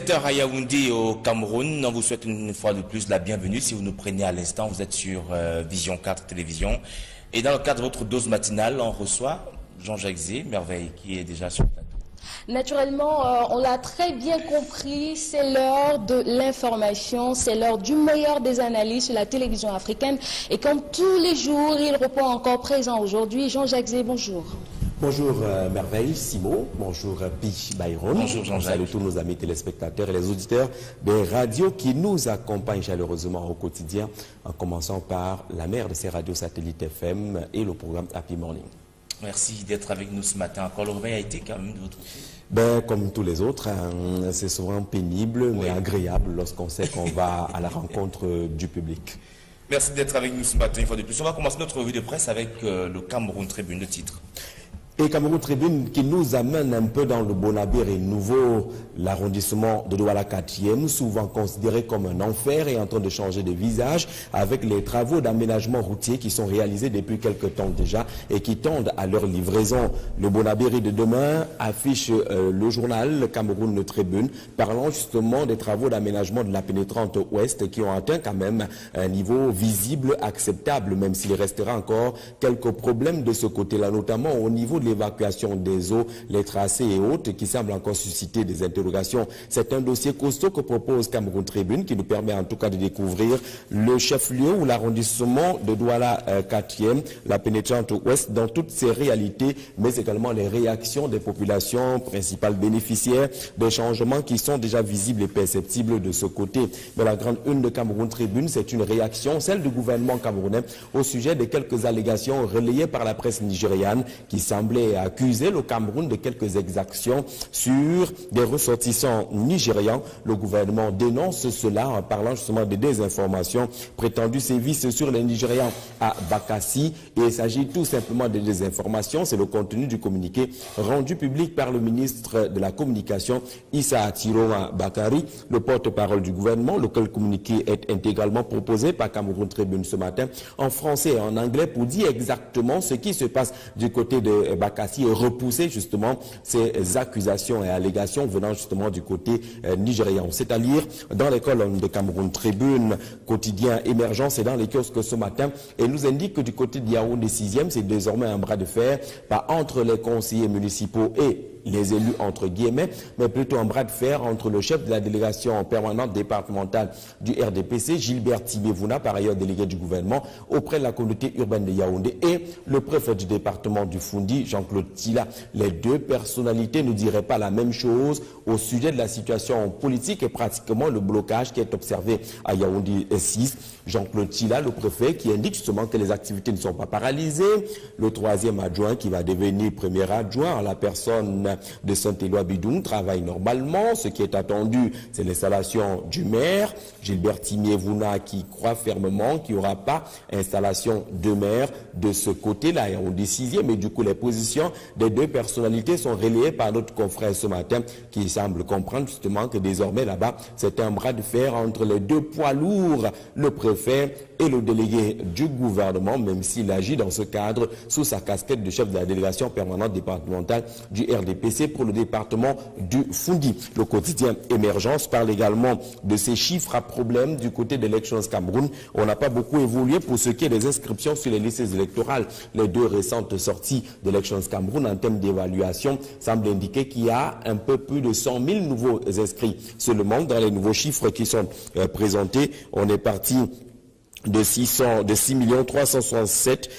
17h à Yaoundé au Cameroun. On vous souhaite une fois de plus la bienvenue. Si vous nous prenez à l'instant, vous êtes sur Vision 4 Télévision. Et dans le cadre de votre dose matinale, on reçoit Jean-Jacques Zé, Merveille, qui est déjà sur le plateau. Naturellement, on l'a très bien compris, c'est l'heure de l'information, c'est l'heure du meilleur des analyses sur la télévision africaine. Et comme tous les jours, il reprend encore présent aujourd'hui. Jean-Jacques Zé, bonjour. Bonjour Merveille, Simon, bonjour Pi Byron. Bonjour Jean-Jacques. Salut tous nos amis téléspectateurs et les auditeurs des radios qui nous accompagnent chaleureusement au quotidien, en commençant par la mère de ces radios satellites FM et le programme Happy Morning. Merci d'être avec nous ce matin. Encore le réveil a été quand même de votre côté? Comme tous les autres, c'est souvent pénible mais agréable lorsqu'on sait qu'on va à la rencontre du public. Merci d'être avec nous ce matin une fois de plus. On va commencer notre revue de presse avec le Cameroun Tribune, le titre. Et Cameroun Tribune qui nous amène un peu dans le Bonabéré nouveau, l'arrondissement de Douala 4e, souvent considéré comme un enfer et en train de changer de visage avec les travaux d'aménagement routier qui sont réalisés depuis quelques temps déjà et qui tendent à leur livraison. Le Bonabéré de demain affiche le journal Cameroun Tribune parlant justement des travaux d'aménagement de la pénétrante ouest qui ont atteint quand même un niveau visible acceptable, même s'il restera encore quelques problèmes de ce côté-là, notamment au niveau de l'évacuation des eaux, les tracés et autres qui semblent encore susciter des interrogations. C'est un dossier costaud que propose Cameroun Tribune qui nous permet en tout cas de découvrir le chef-lieu ou l'arrondissement de Douala 4e, la pénétrante ouest dans toutes ses réalités, mais également les réactions des populations principales bénéficiaires des changements qui sont déjà visibles et perceptibles de ce côté. Mais la grande une de Cameroun Tribune, c'est une réaction, celle du gouvernement camerounais, au sujet de quelques allégations relayées par la presse nigériane qui semblaient accuser le Cameroun de quelques exactions sur des ressortissants nigérians. Le gouvernement dénonce cela en parlant justement de désinformations prétendues sévices sur les Nigérians à Bakassi. Et il s'agit tout simplement de désinformations. C'est le contenu du communiqué rendu public par le ministre de la Communication, Issa Atiroma Bakari, le porte-parole du gouvernement. Lequel communiqué est intégralement proposé par Cameroun Tribune ce matin en français et en anglais pour dire exactement ce qui se passe du côté de Bakassi et repousser justement ces accusations et allégations venant justement du côté nigérian. C'est à lire dans les colonnes de Cameroun Tribune, quotidien émergence et dans les kiosques ce matin et nous indique que du côté de Yaoundé 6e, c'est désormais un bras de fer, pas entre les conseillers municipaux et les élus entre guillemets, mais plutôt un bras de fer entre le chef de la délégation permanente départementale du RDPC, Gilbert Tibévouna, par ailleurs délégué du gouvernement, auprès de la communauté urbaine de Yaoundé, et le préfet du département du Fundi, Jean-Claude Tila. Les deux personnalités ne diraient pas la même chose au sujet de la situation politique et pratiquement le blocage qui est observé à Yaoundé 6. Jean-Claude Tila, le préfet, qui indique justement que les activités ne sont pas paralysées. Le troisième adjoint qui va devenir premier adjoint en la personne de Saint-Éloi Bidoum travaille normalement. Ce qui est attendu, c'est l'installation du maire, Gilbert Tibévouna, qui croit fermement qu'il n'y aura pas installation de maire de ce côté-là. On décisait, mais du coup, les positions des deux personnalités sont relayées par notre confrère ce matin qui semble comprendre justement que désormais là-bas, c'est un bras de fer entre les deux poids lourds, le préfet et le délégué du gouvernement, même s'il agit dans ce cadre sous sa casquette de chef de la délégation permanente départementale du RDPC pour le département du Fundi. Le quotidien Émergence parle également de ces chiffres à problème du côté d'Elections Cameroun. On n'a pas beaucoup évolué pour ce qui est des inscriptions sur les listes électorales. Les deux récentes sorties d'Elections Cameroun en termes d'évaluation semblent indiquer qu'il y a un peu plus de 100 000 nouveaux inscrits. Seulement, dans les nouveaux chiffres qui sont présentés, on est parti de 6 367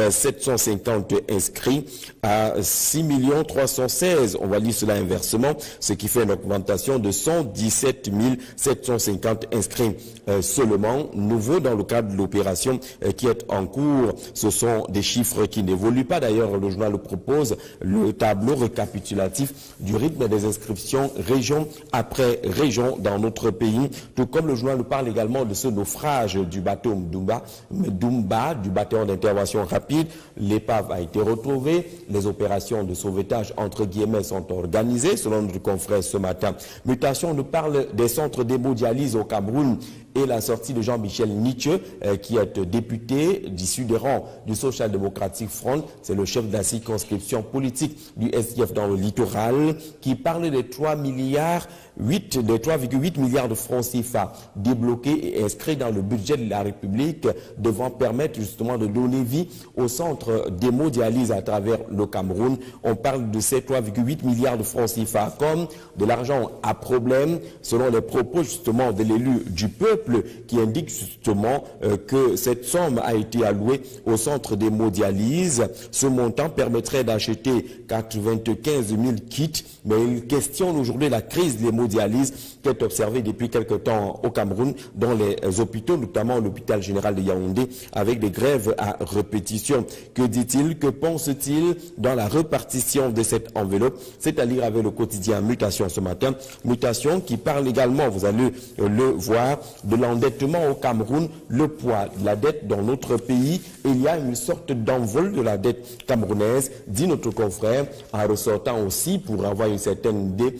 750 inscrits à 6 316. On va lire cela inversement, ce qui fait une augmentation de 117 750 inscrits seulement nouveaux dans le cadre de l'opération qui est en cours. Ce sont des chiffres qui n'évoluent pas. D'ailleurs, le journal propose le tableau récapitulatif du rythme des inscriptions région après région dans notre pays, tout comme le journal nous parle également de ce naufrage du bateau Mdumba, du bateau d'intervention rapide. L'épave a été retrouvée. Les opérations de sauvetage, entre guillemets, sont organisées, selon notre confrère ce matin. Mutation nous parle des centres d'hémodialyse au Cameroun et la sortie de Jean-Michel Nietzsche, qui est député issu des rangs du Social Democratic Front. C'est le chef de la circonscription politique du SDF dans le littoral, qui parle des 3,8 milliards de francs CFA débloqués et inscrits dans le budget de la République, devant permettre justement de donner vie au centre d'hémodialyse à travers le Cameroun. On parle de ces 3,8 milliards de francs CFA comme de l'argent à problème, selon les propos justement de l'élu du peuple, qui indique justement que cette somme a été allouée au centre d'hémodialyse. Ce montant permettrait d'acheter 95 000 kits, mais il questionne aujourd'hui la crise de l'hémodialyse qui est observée depuis quelque temps au Cameroun dans les hôpitaux, notamment l'hôpital général de Yaoundé, avec des grèves à répétition. Que dit-il? Que pense-t-il dans la répartition de cette enveloppe? C'est à lire avec le quotidien Mutation ce matin. Mutation qui parle également, vous allez le voir, de l'endettement au Cameroun, le poids de la dette dans notre pays. Il y a une sorte d'envol de la dette camerounaise, dit notre confrère, en ressortant aussi, pour avoir une certaine idée,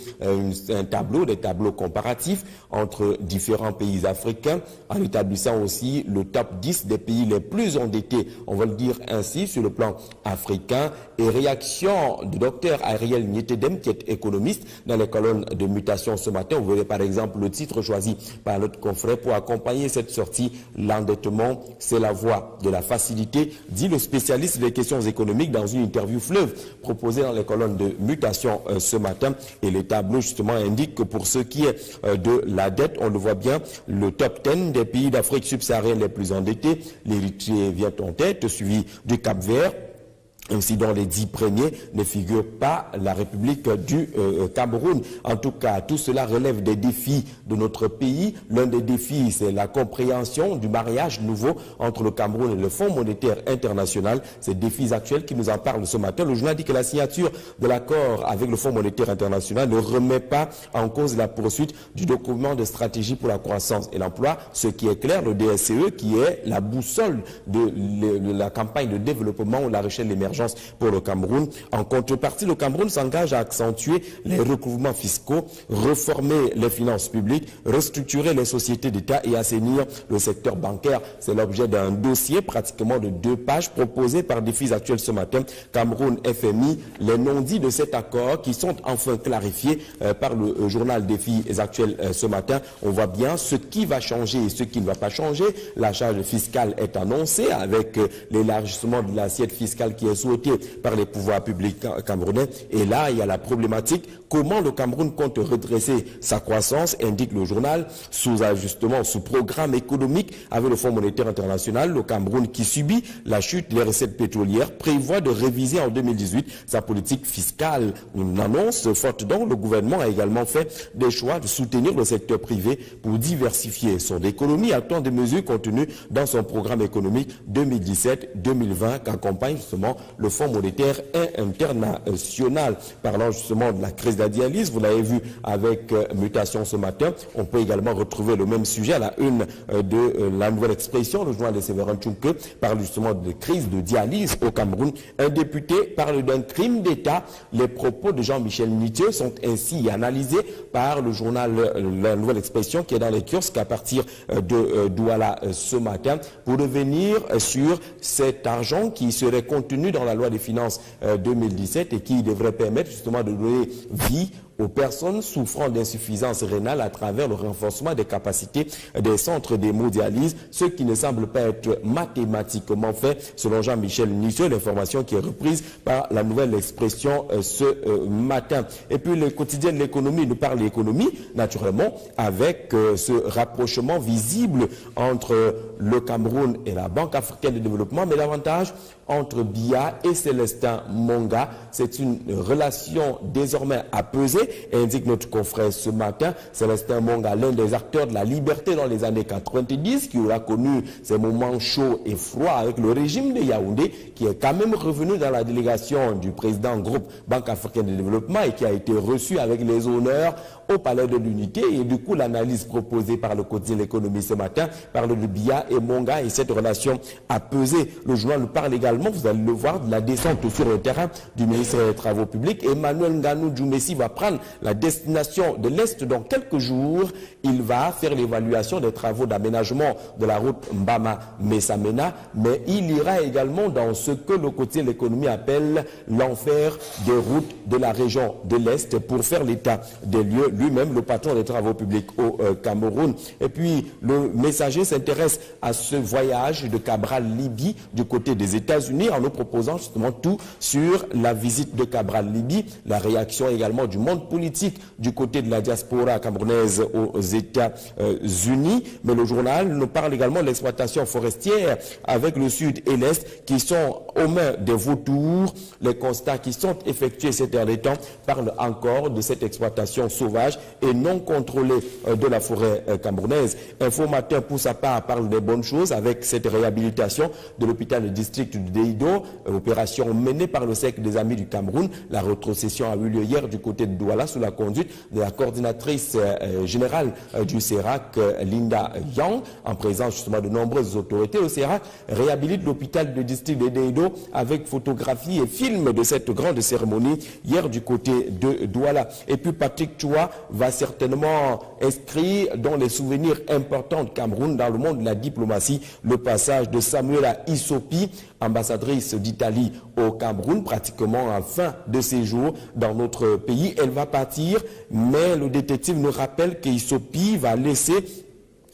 des tableaux comparatifs entre différents pays africains, en établissant aussi le top 10 des pays les plus endettés, on va le dire ainsi, sur le plan africain. Et réaction du docteur Ariel Nietedem, qui est économiste, dans les colonnes de Mutation ce matin. Vous verrez par exemple le titre choisi par notre confrère pour accompagner cette sortie. L'endettement, c'est la voie de la facilité, dit le spécialiste des questions économiques dans une interview fleuve proposée dans les colonnes de Mutation ce matin. Et les tableaux justement indiquent que pour ce qui est de la dette, on le voit bien, le top 10 des pays d'Afrique subsaharienne les plus endettés, l'Érythrée vient en tête, suivi du Cap-Vert. Aussi dans les 10 premiers ne figure pas la République du Cameroun. En tout cas, tout cela relève des défis de notre pays. L'un des défis, c'est la compréhension du mariage nouveau entre le Cameroun et le Fonds monétaire international. Ces défis actuels qui nous en parlent ce matin. Le journal dit que la signature de l'accord avec le Fonds monétaire international ne remet pas en cause la poursuite du document de stratégie pour la croissance et l'emploi. Ce qui est clair, le DSCE, qui est la boussole de la campagne de développement ou la recherche de l'émergence pour le Cameroun. En contrepartie, le Cameroun s'engage à accentuer les recouvrements fiscaux, réformer les finances publiques, restructurer les sociétés d'État et assainir le secteur bancaire. C'est l'objet d'un dossier pratiquement de 2 pages proposé par Défis Actuels ce matin. Cameroun FMI, les non-dits de cet accord qui sont enfin clarifiés par le journal Défis Actuels ce matin. On voit bien ce qui va changer et ce qui ne va pas changer. La charge fiscale est annoncée avec l'élargissement de l'assiette fiscale qui est souhaité par les pouvoirs publics camerounais. Et là, il y a la problématique, comment le Cameroun compte redresser sa croissance, indique le journal, sous ajustement, sous programme économique avec le Fonds monétaire international. Le Cameroun, qui subit la chute des recettes pétrolières, prévoit de réviser en 2018 sa politique fiscale. Une annonce forte donc. Le gouvernement a également fait des choix de soutenir le secteur privé pour diversifier son économie, actant des mesures contenues dans son programme économique 2017-2020 qu'accompagne justement le Fonds monétaire international. Parlant justement de la crise de la dialyse, vous l'avez vu avec Mutation ce matin, on peut également retrouver le même sujet à la une de la Nouvelle Expression. Le journal de Séverin Tchouke parle justement de crise de dialyse au Cameroun. Un député parle d'un crime d'État. Les propos de Jean-Michel Nietzsche sont ainsi analysés par le journal La Nouvelle Expression, qui est dans les kiosques à partir de Douala ce matin, pour revenir sur cet argent qui serait contenu dans la loi des finances 2017 et qui devrait permettre justement de donner vie aux personnes souffrant d'insuffisance rénale à travers le renforcement des capacités des centres d'hémodialyse, ce qui ne semble pas être mathématiquement fait selon Jean-Michel Nietzsche, l'information qui est reprise par la Nouvelle Expression ce matin. Et puis le quotidien de l'économie nous parle d'économie, naturellement, avec ce rapprochement visible entre le Cameroun et la Banque africaine de développement, mais davantage entre Biya et Célestin Monga. C'est une relation désormais apaisée, indique notre confrère ce matin. Célestin Monga, l'un des acteurs de la liberté dans les années 90, qui aura connu ces moments chauds et froids avec le régime de Yaoundé, qui est quand même revenu dans la délégation du président groupe Banque africaine de développement et qui a été reçu avec les honneurs au Palais de l'Unité. Et du coup, l'analyse proposée par le quotidien de l'économie ce matin parle de Biya et Monga et cette relation apaisée. Le journal nous parle également, vous allez le voir, de la descente sur le terrain du ministre des Travaux publics. Emmanuel Nganou Djoumessi va prendre la destination de l'Est dans quelques jours. Il va faire l'évaluation des travaux d'aménagement de la route Mbama-Messamena, mais il ira également dans ce que le quotidien de l'économie appelle l'enfer des routes de la région de l'Est pour faire l'état des lieux, lui-même le patron des travaux publics au Cameroun. Et puis le Messager s'intéresse à ce voyage de Cabral Libye du côté des États-Unis en nous proposant justement tout sur la visite de Cabral Libye, la réaction également du monde politique du côté de la diaspora camerounaise aux États-Unis. Mais le journal nous parle également de l'exploitation forestière avec le Sud et l'Est qui sont aux mains des vautours. Les constats qui sont effectués ces derniers temps parlent encore de cette exploitation sauvage et non contrôlée de la forêt camerounaise. Info Matin, pour sa part, parle des bonnes choses avec cette réhabilitation de l'hôpital de district de Deido, opération menée par le Cercle des Amis du Cameroun. La rétrocession a eu lieu hier du côté de Douala sous la conduite de la coordinatrice générale du CERAC, Linda Yang, en présence justement de nombreuses autorités. Le CERAC réhabilite l'hôpital de district de Deido avec photographie et film de cette grande cérémonie hier du côté de Douala. Et puis Patrick Choua va certainement inscrire dans les souvenirs importants de Cameroun dans le monde de la diplomatie le passage de Samuela Isopi, ambassadrice d'Italie au Cameroun, pratiquement en fin de séjour dans notre pays. Elle va partir, mais le détective nous rappelle qu'Isopi va laisser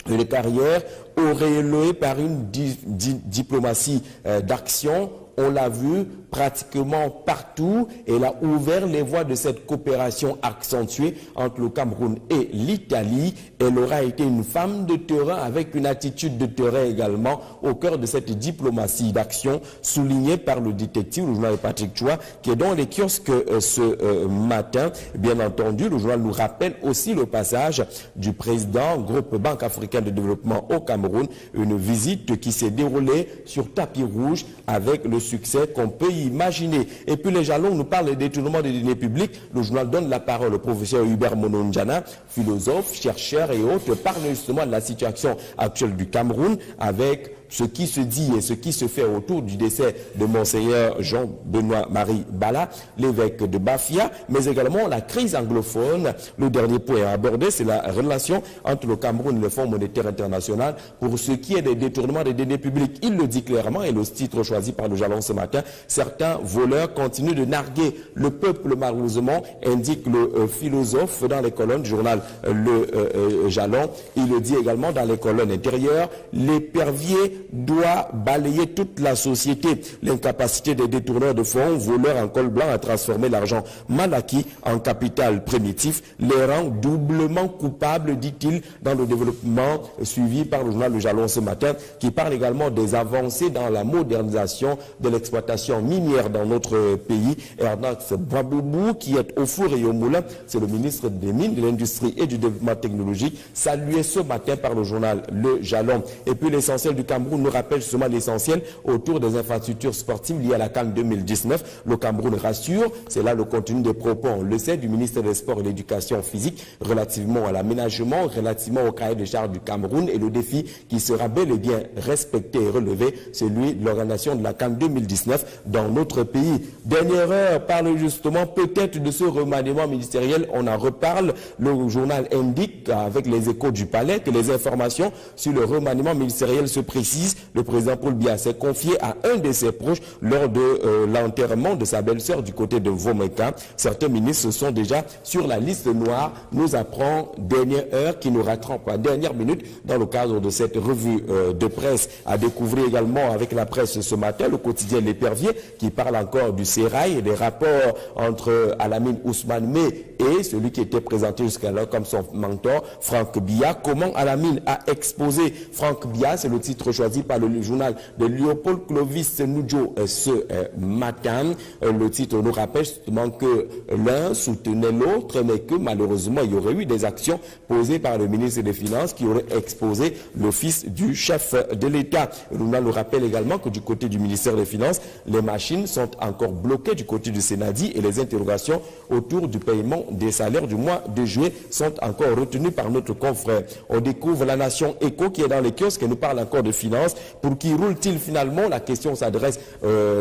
une carrière auréolée par une diplomatie d'action. On l'a vu pratiquement partout. Elle a ouvert les voies de cette coopération accentuée entre le Cameroun et l'Italie. Elle aura été une femme de terrain avec une attitude de terrain également au cœur de cette diplomatie d'action soulignée par le détective, le journal Patrick Choua, qui est dans les kiosques ce matin. Bien entendu, le journal nous rappelle aussi le passage du président groupe Banque africaine de développement au Cameroun, une visite qui s'est déroulée sur tapis rouge avec le succès qu'on peut imaginer. Et puis les jalons nous parlent des détournements des deniers publics. Le journal donne la parole au professeur Hubert Mononjana, philosophe, chercheur et autres, parle justement de la situation actuelle du Cameroun avec ce qui se dit et ce qui se fait autour du décès de Monseigneur Jean-Benoît-Marie Bala, l'évêque de Bafia, mais également la crise anglophone. Le dernier point à aborder, c'est la relation entre le Cameroun et le Fonds monétaire international pour ce qui est des détournements des deniers publics. Il le dit clairement, et le titre choisi par le jalon ce matin, certains voleurs continuent de narguer le peuple malheureusement, indique le philosophe dans les colonnes du journal Le Jalon. Il le dit également dans les colonnes intérieures, l'épervier doit balayer toute la société. L'incapacité des détourneurs de fonds, voleurs en col blanc à transformer l'argent mal acquis en capital primitif les rend doublement coupables, dit-il, dans le développement suivi par le journal Le Jalon ce matin, qui parle également des avancées dans la modernisation de l'exploitation minière dans notre pays. Ernest Boaboubou, qui est au four et au moulin, c'est le ministre des Mines, de l'Industrie et du Développement technologique, salué ce matin par le journal Le Jalon. Et puis l'essentiel du Cameroun nous rappelle justement l'essentiel autour des infrastructures sportives liées à la CAN 2019. Le Cameroun rassure, c'est là le contenu des propos, on le sait, du ministre des Sports et de l'Éducation physique relativement à l'aménagement, relativement au cahier de charges du Cameroun et le défi qui sera bel et bien respecté et relevé, celui de l'organisation de la CAN 2019 dans notre pays. Dernière heure parle justement peut-être de ce remaniement ministériel, on en reparle. Le journal indique avec les échos du palais que les informations sur le remaniement ministériel se précisent. Le président Paul Biya s'est confié à un de ses proches lors de l'enterrement de sa belle-sœur du côté de Vomeka. Certains ministres sont déjà sur la liste noire, nous apprend dernière heure qui nous rattrape à dernière minute dans le cadre de cette revue de presse. À découvrir également avec la presse ce matin le quotidien L'Épervier qui parle encore du sérail et des rapports entre Alamine Ousmane Mey et celui qui était présenté jusqu'alors comme son mentor, Franck Biya. Comment Alamine a exposé Franck Biya, c'est le titre choisi par le journal de Léopold Clovis Noudjo ce matin. Le titre nous rappelle justement que l'un soutenait l'autre, mais que malheureusement il y aurait eu des actions posées par le ministre des Finances qui auraient exposé le fils du chef de l'État. Le journal nous rappelle également que du côté du ministère des Finances, les machines sont encore bloquées du côté du Sénadi et les interrogations autour du paiement des salaires du mois de juillet sont encore retenues par notre confrère. On découvre la Nation Éco qui est dans les kiosques et nous parle encore de finances Finances. Pour qui roule-t-il finalement? La question s'adresse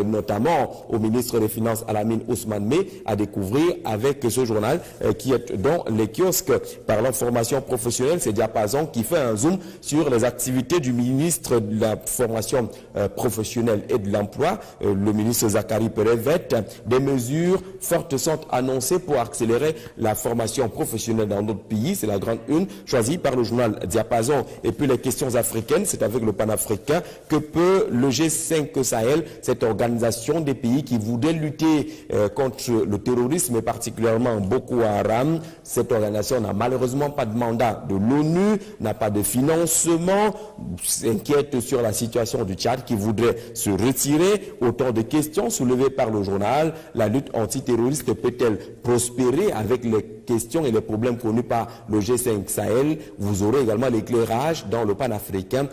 notamment au ministre des Finances Alamine Ousmane Meh, à découvrir avec ce journal qui est dans les kiosques. Parlant formation professionnelle, c'est Diapason qui fait un zoom sur les activités du ministre de la formation professionnelle et de l'emploi, le ministre Zachary Perevet. Des mesures fortes sont annoncées pour accélérer la formation professionnelle dans notre pays. C'est la grande une choisie par le journal Diapason. Et puis les questions africaines, c'est avec le panafricain que peut le G5 Sahel, cette organisation des pays qui voudrait lutter contre le terrorisme et particulièrement Boko Haram. Cette organisation n'a malheureusement pas de mandat de l'ONU, n'a pas de financement, s'inquiète sur la situation du Tchad qui voudrait se retirer. Autant de questions soulevées par le journal. La lutte antiterroriste peut-elle prospérer avec les questions et les problèmes connus par le G5 Sahel? Vous aurez également l'éclairage dans le panafricain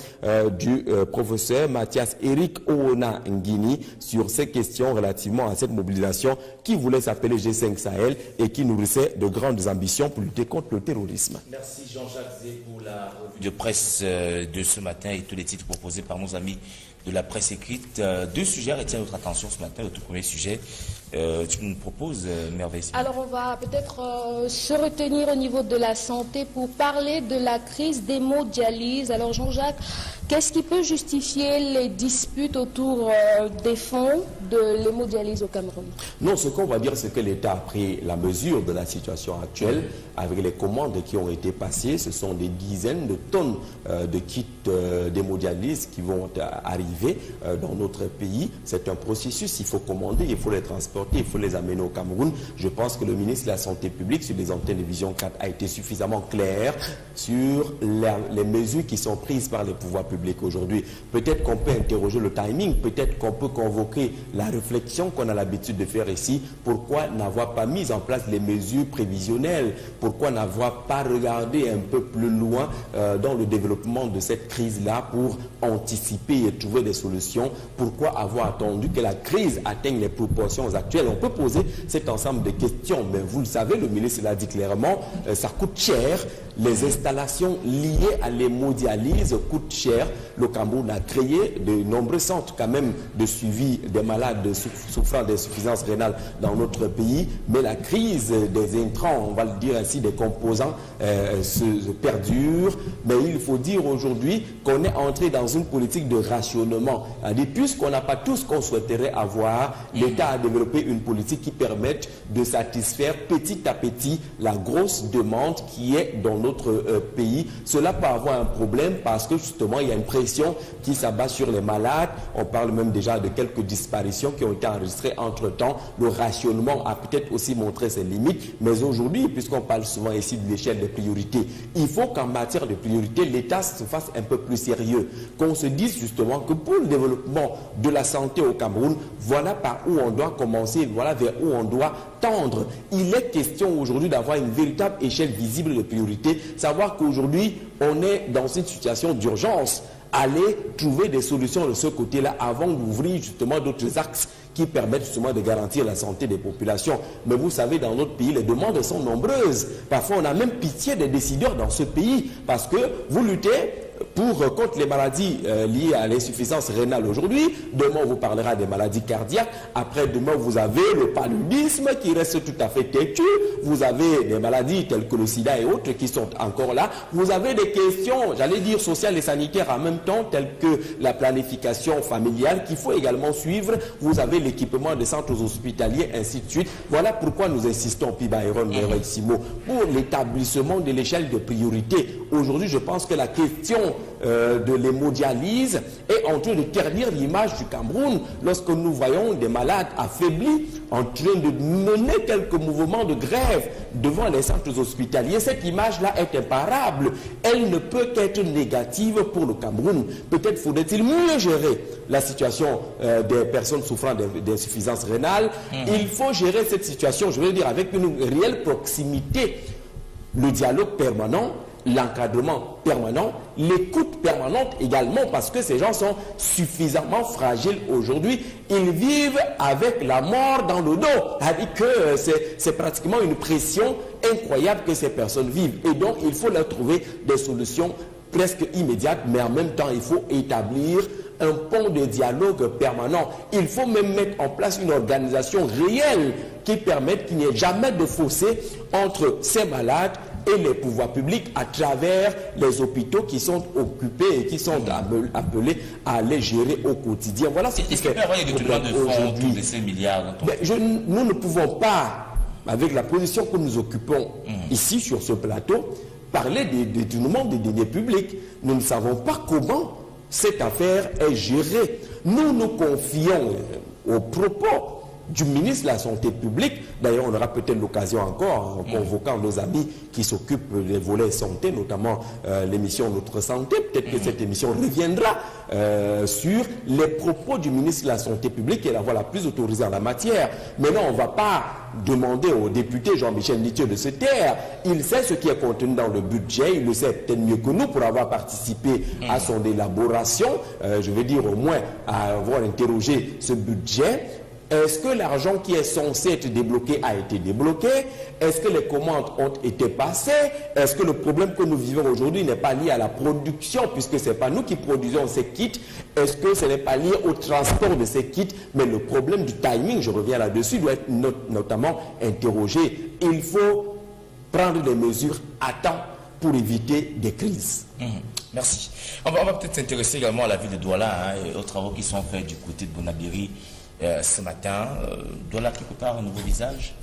du professeur Mathias Eric Oona Ngini sur ces questions relativement à cette mobilisation qui voulait s'appeler G5 Sahel et qui nourrissait de grandes ambitions pour lutter contre le terrorisme. Merci Jean-Jacques Zé pour la revue de presse de ce matin et tous les titres proposés par nos amis de la presse écrite. Deux sujets retiennent notre attention ce matin. Le tout premier sujet, tu nous proposes, Merveille. Alors on va peut-être se retenir au niveau de la santé pour parler de la crise d'hémodialyse. Alors Jean-Jacques, qu'est-ce qui peut justifier les disputes autour des fonds de l'hémodialyse au Cameroun? Non, ce qu'on va dire, c'est que l'État a pris la mesure de la situation actuelle avec les commandes qui ont été passées. Ce sont des dizaines de tonnes de kits d'hémodialyse qui vont arriver dans notre pays. C'est un processus, il faut commander, il faut les transporter, il faut les amener au Cameroun. Je pense que le ministre de la Santé publique sur les antennes de Vision 4 a été suffisamment clair sur les mesures qui sont prises par les pouvoirs publics aujourd'hui. Peut-être qu'on peut interroger le timing, peut-être qu'on peut convoquer la réflexion qu'on a l'habitude de faire ici. Pourquoi n'avoir pas mis en place les mesures prévisionnelles? Pourquoi n'avoir pas regardé un peu plus loin dans le développement de cette crise-là pour anticiper et trouver des solutions? Pourquoi avoir attendu que la crise atteigne les proportions actuelles? On peut poser cet ensemble de questions, mais vous le savez, le ministre l'a dit clairement, ça coûte cher. Les installations liées à l'hémodialyse coûtent cher. Le Cameroun a créé de nombreux centres quand même de suivi des malades souffrant d'insuffisance rénale dans notre pays, mais la crise des intrants, on va le dire ainsi, des composants se perdure. Mais il faut dire aujourd'hui qu'on est entré dans une politique de rationnement. Puisqu'on n'a pas tout ce qu'on souhaiterait avoir, l'État a développé une politique qui permette de satisfaire petit à petit la grosse demande qui est dans notre pays. Cela peut avoir un problème parce que justement il y a une pression qui s'abat sur les malades. On parle même déjà de quelques disparitions qui ont été enregistrées entre-temps. Le rationnement a peut-être aussi montré ses limites, mais aujourd'hui, puisqu'on parle souvent ici de l'échelle des priorités, il faut qu'en matière de priorité, l'État se fasse un peu plus sérieux, qu'on se dise justement que pour le développement de la santé au Cameroun, voilà par où on doit commencer, voilà vers où on doit tendre. Il est question aujourd'hui d'avoir une véritable échelle visible de priorité, savoir qu'aujourd'hui, on est dans une situation d'urgence. Aller trouver des solutions de ce côté-là avant d'ouvrir justement d'autres axes qui permettent justement de garantir la santé des populations. Mais vous savez, dans notre pays, les demandes sont nombreuses. Parfois, on a même pitié des décideurs dans ce pays parce que vous luttez contre les maladies liées à l'insuffisance rénale aujourd'hui. Demain, on vous parlera des maladies cardiaques. Après-demain, vous avez le paludisme qui reste tout à fait têtu. Vous avez des maladies telles que le sida et autres qui sont encore là. Vous avez des questions, j'allais dire, sociales et sanitaires en même temps, telles que la planification familiale qu'il faut également suivre. Vous avez l'équipement des centres hospitaliers, ainsi de suite. Voilà pourquoi nous insistons, Piba Eron, Simo, pour l'établissement de l'échelle de priorité. Aujourd'hui, je pense que la question de l'hémodialyse est en train de ternir l'image du Cameroun lorsque nous voyons des malades affaiblis en train de mener quelques mouvements de grève devant les centres hospitaliers. Cette image-là est imparable. Elle ne peut qu'être négative pour le Cameroun. Peut-être faudrait-il mieux gérer la situation des personnes souffrant d'insuffisance rénale. Il faut gérer cette situation, je veux dire, avec une réelle proximité, le dialogue permanent, l'encadrement permanent, l'écoute permanente également, parce que ces gens sont suffisamment fragiles aujourd'hui. Ils vivent avec la mort dans le dos. C'est-à-dire que c'est pratiquement une pression incroyable que ces personnes vivent. Et donc, il faut leur trouver des solutions presque immédiate, mais en même temps, il faut établir un pont de dialogue permanent. Il faut même mettre en place une organisation réelle qui permette qu'il n'y ait jamais de fossé entre ces malades et les pouvoirs publics à travers les hôpitaux qui sont occupés et qui sont appelés à les gérer au quotidien. Voilà ce qui fait. Est-ce qu'il peut y avoir des détournements de fonds autour de ces milliards? Nous ne pouvons pas, avec la position que nous occupons ici sur ce plateau, parler des détournements des deniers publics. Nous ne savons pas comment cette affaire est gérée. Nous nous confions aux propos du ministre de la Santé publique. D'ailleurs, on aura peut-être l'occasion encore, en convoquant nos amis qui s'occupent des volets santé, notamment l'émission Notre Santé. Peut-être que cette émission reviendra sur les propos du ministre de la Santé publique, qui est la voix la plus autorisée en la matière. Maintenant, on ne va pas demander au député Jean-Michel Nitieux de se taire. Il sait ce qui est contenu dans le budget, il le sait peut-être mieux que nous pour avoir participé à son élaboration, je veux dire au moins à avoir interrogé ce budget. Est-ce que l'argent qui est censé être débloqué a été débloqué? Est-ce que les commandes ont été passées? Est-ce que le problème que nous vivons aujourd'hui n'est pas lié à la production, puisque ce n'est pas nous qui produisons ces kits? Est-ce que ce n'est pas lié au transport de ces kits? Mais le problème du timing, je reviens là-dessus, doit être notamment interrogé. Il faut prendre des mesures à temps pour éviter des crises. Merci. On va peut-être s'intéresser également à la ville de Douala et aux travaux qui sont faits du côté de Bonabéry. Ce matin, Douala quelque part un nouveau visage?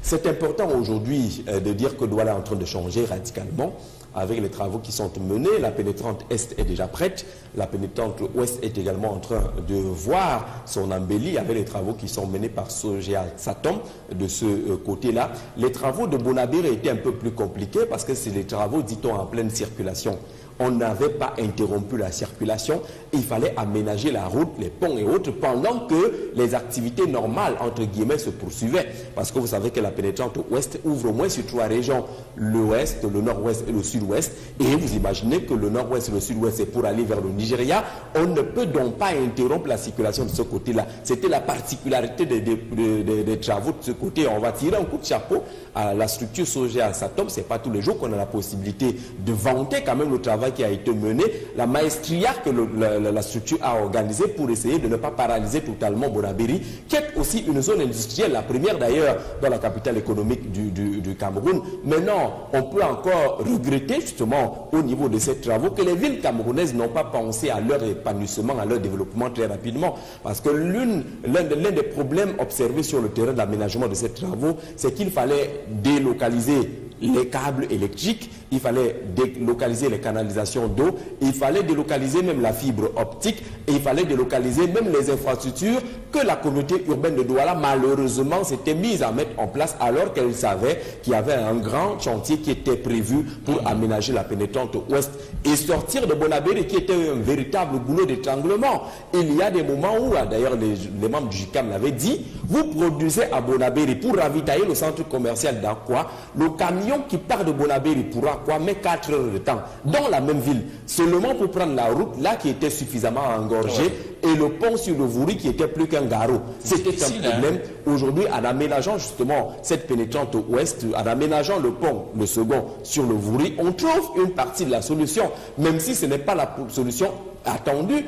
C'est important aujourd'hui de dire que Douala est en train de changer radicalement avec les travaux qui sont menés. La pénétrante Est est déjà prête, la pénétrante Ouest est également en train de voir son embellie avec les travaux qui sont menés par Sogea Satom de ce côté-là. Les travaux de Bonabéry étaient un peu plus compliqués parce que c'est les travaux, dit-on, en pleine circulation. On n'avait pas interrompu la circulation, il fallait aménager la route, les ponts et autres pendant que les activités normales, entre guillemets, se poursuivaient. Parce que vous savez que la pénétrante ouest ouvre au moins sur 3 régions, l'ouest, le nord-ouest et le sud-ouest. Et vous imaginez que le nord-ouest et le sud-ouest, c'est pour aller vers le Nigeria. On ne peut donc pas interrompre la circulation de ce côté-là. C'était la particularité des travaux de ce côté. On va tirer un coup de chapeau à la structure Sogea Satom. Ce n'est pas tous les jours qu'on a la possibilité de vanter quand même le travail qui a été mené, la maestria que la structure a organisée pour essayer de ne pas paralyser totalement Bonabéry, qui est aussi une zone industrielle, la première d'ailleurs dans la capitale économique du Cameroun. Maintenant, on peut encore regretter justement au niveau de ces travaux que les villes camerounaises n'ont pas pensé à leur épanouissement, à leur développement très rapidement. Parce que l'un des problèmes observés sur le terrain d'aménagement de ces travaux, c'est qu'il fallait délocaliser les câbles électriques, il fallait délocaliser les canalisations d'eau, il fallait délocaliser même la fibre optique, et il fallait délocaliser même les infrastructures que la communauté urbaine de Douala, malheureusement, s'était mise à mettre en place alors qu'elle savait qu'il y avait un grand chantier qui était prévu pour aménager la pénétrante ouest et sortir de Bonabéry, qui était un véritable goulot d'étranglement. Il y a des moments où, d'ailleurs les membres du JICAM l'avaient dit, vous produisez à Bonabéry pour ravitailler le centre commercial d'Aqua, le camion qui part de Bonabéry pour Aqua met 4 heures de temps dans la même ville, seulement pour prendre la route là qui était suffisamment engorgée et le pont sur le Vouri qui était plus qu'un garrot. C'était un problème. Aujourd'hui, en aménageant justement cette pénétrante ouest, en aménageant le pont, le second, sur le Vouri, on trouve une partie de la solution, même si ce n'est pas la solution attendue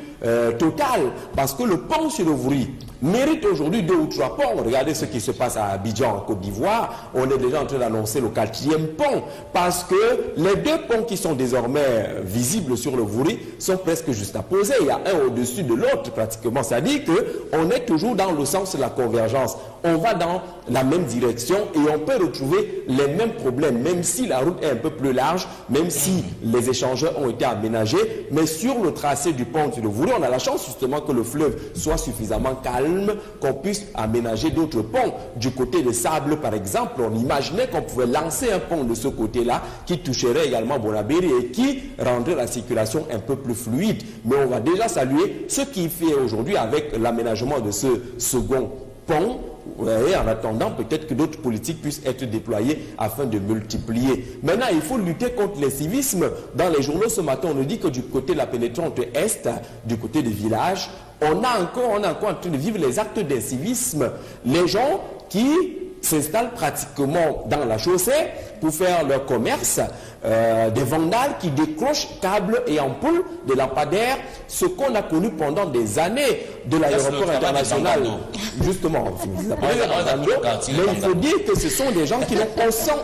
totale, parce que le pont sur le Vouri mérite aujourd'hui 2 ou 3 ponts. Regardez ce qui se passe à Abidjan en Côte d'Ivoire, on est déjà en train d'annoncer le 4e pont, parce que les 2 ponts qui sont désormais visibles sur le Vouri sont presque juste à poser. Il y a un au-dessus de l'autre pratiquement, c'est-à-dire qu'on est toujours dans le sens de la convergence. On va dans la même direction et on peut retrouver les mêmes problèmes, même si la route est un peu plus large, même si les échangeurs ont été aménagés, mais sur le tracé du pont sur le Vouri, on a la chance justement que le fleuve soit suffisamment calme, qu'on puisse aménager d'autres ponts. Du côté des Sables, par exemple, on imaginait qu'on pouvait lancer un pont de ce côté-là qui toucherait également Bonabéry et qui rendrait la circulation un peu plus fluide. Mais on va déjà saluer ce qui fait aujourd'hui avec l'aménagement de ce second pont. Et en attendant, peut-être que d'autres politiques puissent être déployées afin de multiplier. Maintenant, il faut lutter contre les civismes. Dans les journaux ce matin, on nous dit que du côté de la pénétrante Est, du côté des villages, on est encore en train de vivre les actes d'incivisme. Les gens qui s'installent pratiquement dans la chaussée pour faire leur commerce. Des vandales qui décrochent câbles et ampoules de lampadaires, ce qu'on a connu pendant des années de l'aéroport international. Justement, mais il faut dire que ce sont des gens qui n'ont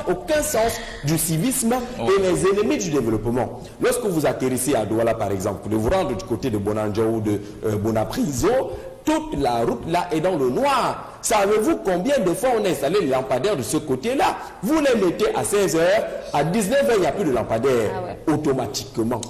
aucun sens du civisme et les ennemis du développement. Lorsque vous atterrissez à Douala, par exemple, de vous rendre du côté de Bonanja ou de Bonapriso, toute la route là est dans le noir. Savez-vous combien de fois on a installé les lampadaires de ce côté-là? Vous les mettez à 16h, à 19h, il n'y a plus de lampadaires. Automatiquement.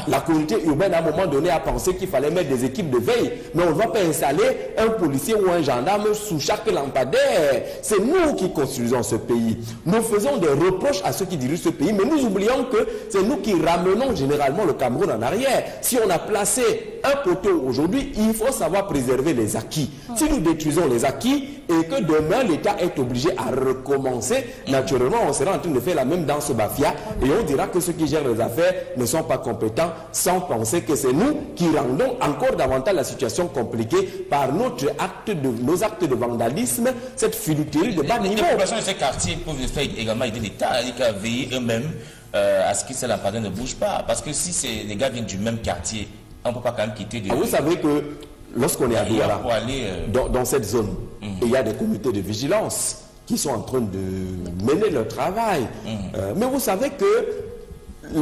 La communauté urbaine, à un moment donné, a pensé qu'il fallait mettre des équipes de veille. Mais on ne va pas installer un policier ou un gendarme sous chaque lampadaire. C'est nous qui construisons ce pays. Nous faisons des reproches à ceux qui dirigent ce pays, mais nous oublions que c'est nous qui ramenons généralement le Cameroun en arrière. Si on a placé un poteau aujourd'hui, il faut savoir préserver les acquis. Si nous détruisons les acquis, et que demain l'État est obligé à recommencer, naturellement on sera en train de faire la même danse bafia et on dira que ceux qui gèrent les affaires ne sont pas compétents, sans penser que c'est nous qui rendons encore davantage la situation compliquée par nos actes de vandalisme, cette filouterie de bas niveau. Les populations de ces quartiers peuvent faire également aider l'État à veiller eux-mêmes à ce que ces lampadaires ne bougent pas, parce que si les gars viennent du même quartier, on ne peut pas quand même quitter vous savez que lorsqu'on est à Douala, dans cette zone, il y a des comités de vigilance qui sont en train de mener leur travail. Mais vous savez que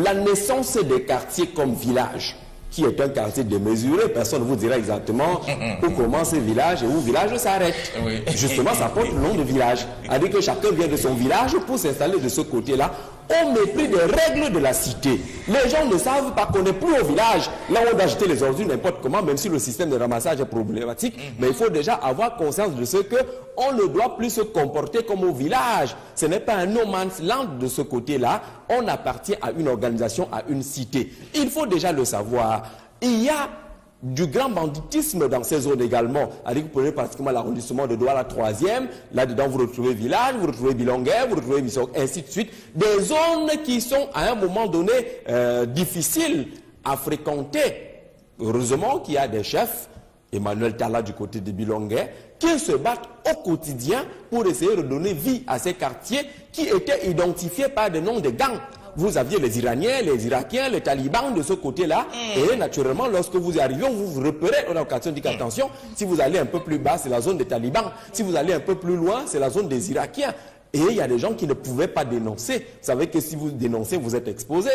la naissance des quartiers comme village, qui est un quartier démesuré, personne ne vous dira exactement où commence le village et où le village s'arrête. Justement, ça porte le nom de village. C'est-à-dire que chacun vient de son village pour s'installer de ce côté-là, au mépris des règles de la cité. Les gens ne savent pas qu'on n'est plus au village. Là, on doit jeter les ordures n'importe comment, même si le système de ramassage est problématique. Mais il faut déjà avoir conscience de ce qu'on ne doit plus se comporter comme au village. Ce n'est pas un no man's land de ce côté-là. On appartient à une organisation, à une cité. Il faut déjà le savoir. Il y a du grand banditisme dans ces zones également. Vous prenez pratiquement l'arrondissement de Douala 3e, là-dedans vous retrouvez village, vous retrouvez Bilonguer, vous retrouvez Bissok, ainsi de suite. Des zones qui sont à un moment donné difficiles à fréquenter. Heureusement qu'il y a des chefs, Emmanuel Tala du côté de Bilonguer, qui se battent au quotidien pour essayer de donner vie à ces quartiers qui étaient identifiés par des noms de gangs. Vous aviez les Iraniens, les Irakiens, les talibans de ce côté-là. Et naturellement, lorsque vous y arrivez, vous vous repérez. On a l'occasion de dire attention, si vous allez un peu plus bas, c'est la zone des talibans. Si vous allez un peu plus loin, c'est la zone des Irakiens. Et il y a des gens qui ne pouvaient pas dénoncer. Vous savez que si vous dénoncez, vous êtes exposé.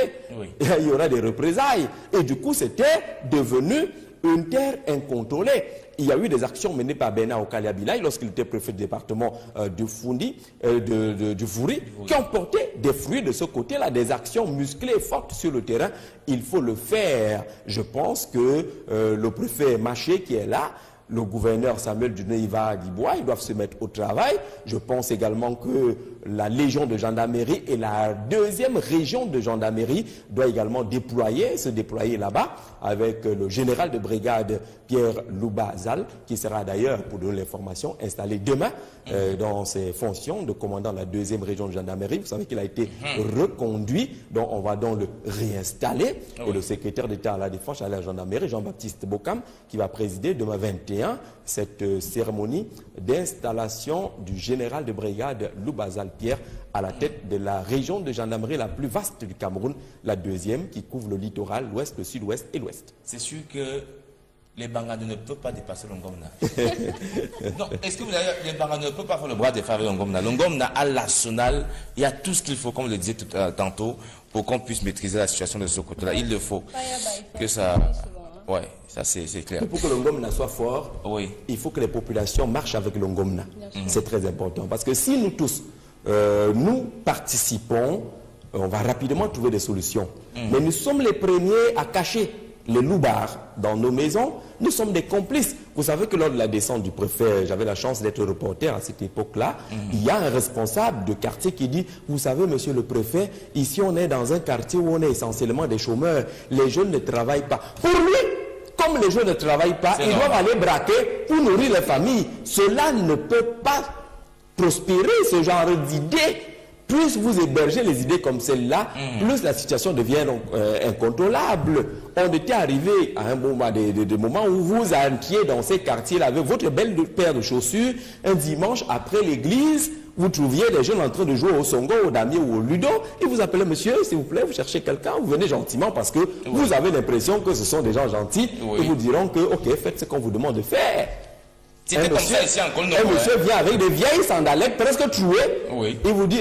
Il y aura des représailles. Et du coup, c'était devenu une terre incontrôlée. Il y a eu des actions menées par Bernard Okaliabilai lorsqu'il était préfet du département du Foury, qui ont porté des fruits de ce côté-là, des actions musclées et fortes sur le terrain. Il faut le faire. Je pense que le préfet Maché qui est là, le gouverneur Samuel Duneiva Dibois, ils doivent se mettre au travail. Je pense également que la Légion de gendarmerie et la deuxième région de gendarmerie doit également se déployer là-bas avec le général de brigade Pierre Loubazal, qui sera d'ailleurs, pour donner l'information, installé demain dans ses fonctions de commandant de la deuxième région de gendarmerie. Vous savez qu'il a été reconduit, donc on va donc le réinstaller. Et le secrétaire d'État à la Défense à la gendarmerie, Jean-Baptiste Bokam, qui va présider demain 21 cette cérémonie d'installation du général de brigade Loubazal Pierre à la tête de la région de gendarmerie la plus vaste du Cameroun, la deuxième qui couvre le littoral, l'ouest, le sud-ouest et l'ouest. C'est sûr que les Bangades ne peuvent pas dépasser l'Ongomna. Non, est-ce que les Bangades ne peuvent pas faire le bras de fer avec l'Ongomna? L'Ongomna a l'arsenal, il y a tout ce qu'il faut, comme le disait tantôt, pour qu'on puisse maîtriser la situation de ce côté-là. Il le faut. Que ça... Oui, ça c'est clair. Pour que l'Ongomna soit fort, il faut que les populations marchent avec l'Ongomna. C'est très important. Parce que si nous tous, nous participons, on va rapidement trouver des solutions. Mais nous sommes les premiers à cacher les loupards dans nos maisons. Nous sommes des complices. Vous savez que lors de la descente du préfet, j'avais la chance d'être reporter à cette époque-là, il y a un responsable de quartier qui dit, vous savez monsieur le préfet, ici on est dans un quartier où on est essentiellement des chômeurs, les jeunes ne travaillent pas. Pour lui, comme les jeunes ne travaillent pas, ils doivent aller braquer pour nourrir les familles. Cela ne peut pas prospérer, ce genre d'idée. plus vous hébergez les idées comme celle-là, plus la situation devient donc, incontrôlable. On était arrivé à un moment, des moments où vous entriez dans ces quartiers-là avec votre belle paire de chaussures, un dimanche après l'église, vous trouviez des jeunes en train de jouer au songo, au damier ou au ludo, et vous appelez monsieur, s'il vous plaît, vous cherchez quelqu'un, vous venez gentiment parce que vous avez l'impression que ce sont des gens gentils, et vous diront que, ok, faites ce qu'on vous demande de faire. C'était comme ça ici en Congo. Un monsieur vient avec des vieilles sandalettes presque trouées. Il vous dit,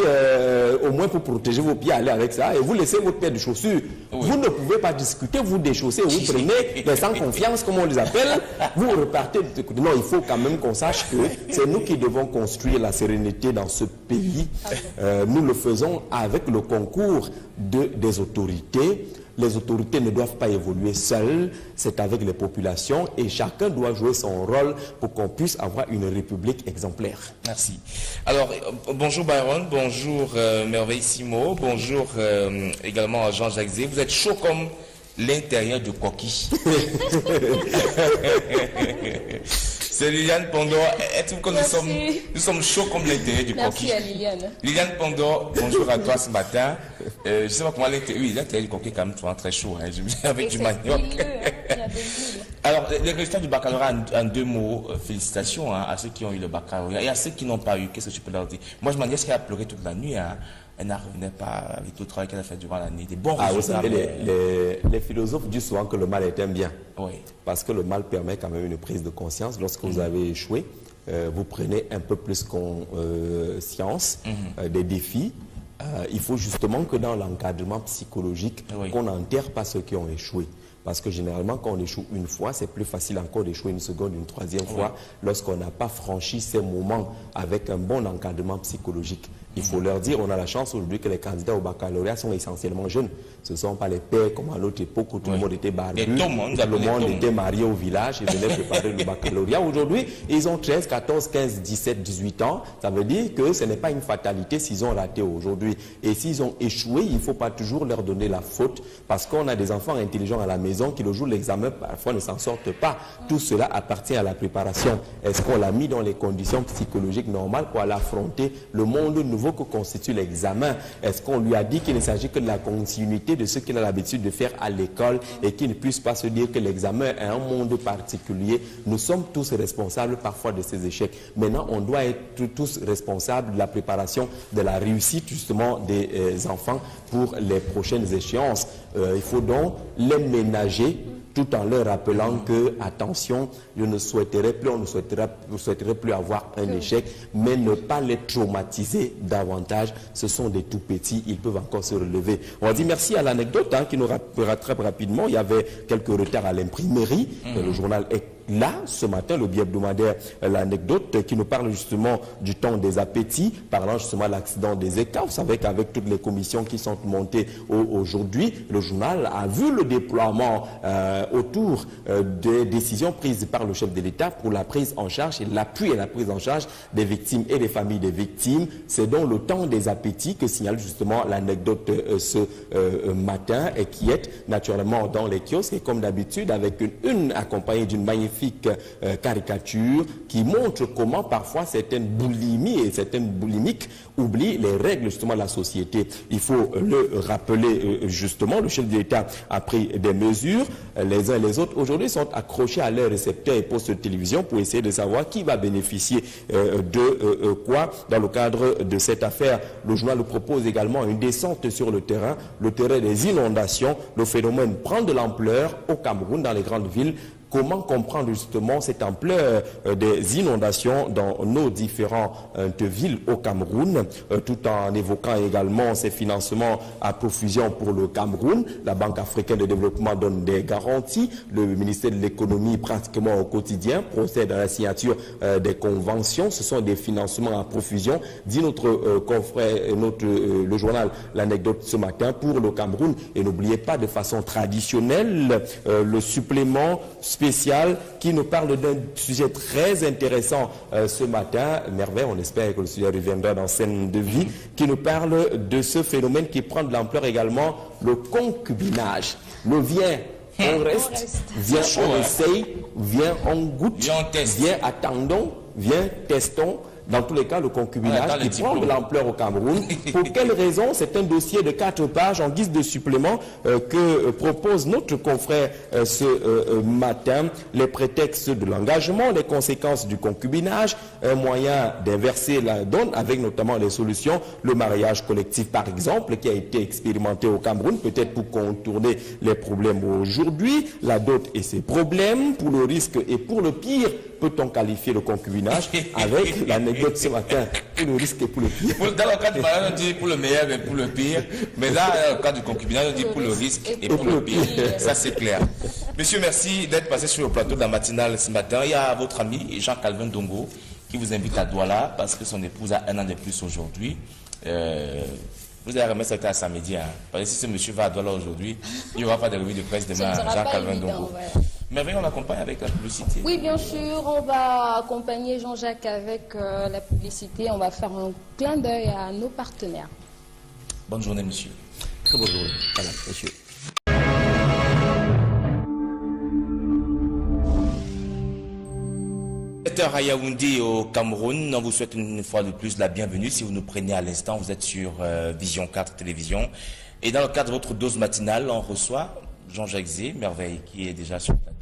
au moins pour protéger vos pieds, allez avec ça. Et vous laissez votre paire de chaussures. Vous ne pouvez pas discuter, vous déchaussez, vous prenez les sans confiance, comme on les appelle. Vous repartez. Non, il faut quand même qu'on sache que c'est nous qui devons construire la sérénité dans ce pays. Nous le faisons avec le concours des autorités. Les autorités ne doivent pas évoluer seules, c'est avec les populations et chacun doit jouer son rôle pour qu'on puisse avoir une république exemplaire. Merci. Alors, bonjour Byron, bonjour Merveille Simo, bonjour également Jean-Jacques Zé. Vous êtes chaud comme l'intérieur de coquille. C'est Liliane Pondor. Est-ce que nous sommes chauds comme l'intérieur du coquille? Merci à Liliane. Liliane Pondor, bonjour à toi ce matin. Je ne sais pas comment l'intérieur du coquille est quand même très chaud, hein, avec du manioc. Alors, les résultats du baccalauréat, en 2 mots, félicitations à ceux qui ont eu le baccalauréat et à ceux qui n'ont pas eu. Qu'est-ce que tu peux leur dire? Moi, je m'en dis, est-ce qu'elle a pleuré toute la nuit, hein? Elle n'en revenait pas avec tout le travail qu'elle a fait durant l'année. Des bons résultats. Vous savez, les philosophes disent souvent que le mal est un bien. Oui. Parce que le mal permet quand même une prise de conscience. Lorsque vous avez échoué, vous prenez un peu plus conscience des défis. Il faut justement que dans l'encadrement psychologique, qu'on n'enterre pas ceux qui ont échoué. Parce que généralement, quand on échoue une fois, c'est plus facile encore d'échouer une seconde, une troisième fois, lorsqu'on n'a pas franchi ces moments avec un bon encadrement psychologique. Il faut leur dire, on a la chance aujourd'hui que les candidats au baccalauréat sont essentiellement jeunes. Ce ne sont pas les pères comme à l'autre époque où tout le monde était barbu, tout le monde était marié au village et venait préparer le baccalauréat. Aujourd'hui, ils ont 13, 14, 15, 17, 18 ans. Ça veut dire que ce n'est pas une fatalité s'ils ont raté aujourd'hui. Et s'ils ont échoué, il ne faut pas toujours leur donner la faute parce qu'on a des enfants intelligents à la maison qui, le jour de l'examen, parfois ne s'en sortent pas. Tout cela appartient à la préparation. Est-ce qu'on l'a mis dans les conditions psychologiques normales pour aller affronter le monde nouveau que constitue l'examen? Est-ce qu'on lui a dit qu'il ne s'agit que de la continuité de ce qu'il a l'habitude de faire à l'école et qu'il ne puisse pas se dire que l'examen est un monde particulier? Nous sommes tous responsables parfois de ces échecs. Maintenant, on doit être tous responsables de la préparation, de la réussite justement des enfants pour les prochaines échéances. Il faut donc les ménager tout en leur rappelant que, attention, on ne souhaiterait plus avoir un échec, mais ne pas les traumatiser davantage. Ce sont des tout petits, ils peuvent encore se relever. On va dire merci à l'anecdote qui nous rattrape rapidement. Il y avait quelques retards à l'imprimerie. Le journal est là, ce matin, le bi-hebdomadaire, l'anecdote qui nous parle justement du temps des appétits, parlant justement de l'accident des écarts. Vous savez qu'avec toutes les commissions qui sont montées aujourd'hui, le journal a vu le déploiement autour des décisions prises par le chef de l'État pour la prise en charge et l'appui et la prise en charge des victimes et des familles des victimes. C'est donc le temps des appétits que signale justement l'anecdote ce matin et qui est naturellement dans les kiosques et comme d'habitude avec une accompagnée d'une magnifique caricature qui montre comment parfois certaines boulimies et certaines boulimiques oublient les règles justement de la société. Il faut le rappeler justement, le chef de l'État a pris des mesures, les uns et les autres aujourd'hui sont accrochés à leurs récepteurs et postes de télévision pour essayer de savoir qui va bénéficier de quoi dans le cadre de cette affaire. Le journal nous propose également une descente sur le terrain des inondations. Le phénomène prend de l'ampleur au Cameroun dans les grandes villes. Comment comprendre justement cette ampleur des inondations dans nos différentes villes au Cameroun, tout en évoquant également ces financements à profusion pour le Cameroun. La Banque africaine de développement donne des garanties. Le ministère de l'économie, pratiquement au quotidien, procède à la signature des conventions. Ce sont des financements à profusion, dit notre confrère, le journal L'Anecdote ce matin pour le Cameroun. Et n'oubliez pas de façon traditionnelle le supplément spécial qui nous parle d'un sujet très intéressant ce matin. Merveille, on espère que le sujet reviendra dans scène de vie, qui nous parle de ce phénomène qui prend de l'ampleur également, le concubinage. Le viens, on reste, viens, on essaye, viens, on goûte, viens, attendons, viens, testons. dans tous les cas, le concubinage qui prend de l'ampleur au Cameroun. Pour quelles raisons? C'est un dossier de 4 pages en guise de supplément que propose notre confrère ce matin. Les prétextes de l'engagement, les conséquences du concubinage, un moyen d'inverser la donne avec notamment les solutions, le mariage collectif par exemple, qui a été expérimenté au Cameroun, peut-être pour contourner les problèmes aujourd'hui, la dot et ses problèmes, pour le risque et pour le pire, peut-on qualifier le concubinage avec l'anecdote ce matin, pour le risque et pour le pire. Dans le cas du mariage, on dit pour le meilleur et pour le pire, mais là, dans le cas du concubinage, on dit pour le risque et pour le pire. Ça, c'est clair. Monsieur, merci d'être passé sur le plateau de la matinale ce matin. Il y a votre ami Jean-Calvin Ndongo qui vous invite à Douala parce que son épouse a 1 an de plus aujourd'hui. Vous allez remettre ça à samedi. Hein. Parce que si ce monsieur va à Douala aujourd'hui, il n'y aura pas de revue de presse demain. Jean-Calvin Ndongo. Merveille, on l'accompagne avec la publicité. Oui, bien sûr, on va accompagner Jean-Jacques avec la publicité. On va faire un clin d'œil à nos partenaires. Bonne journée, monsieur. Très bonne journée. Voilà, monsieur. À Yaoundé au Cameroun, on vous souhaite une fois de plus la bienvenue. Si vous nous prenez à l'instant, vous êtes sur Vision 4 Télévision. Et dans le cadre de votre dose matinale, on reçoit Jean-Jacques Zé, Merveille, qui est déjà sur le plateau.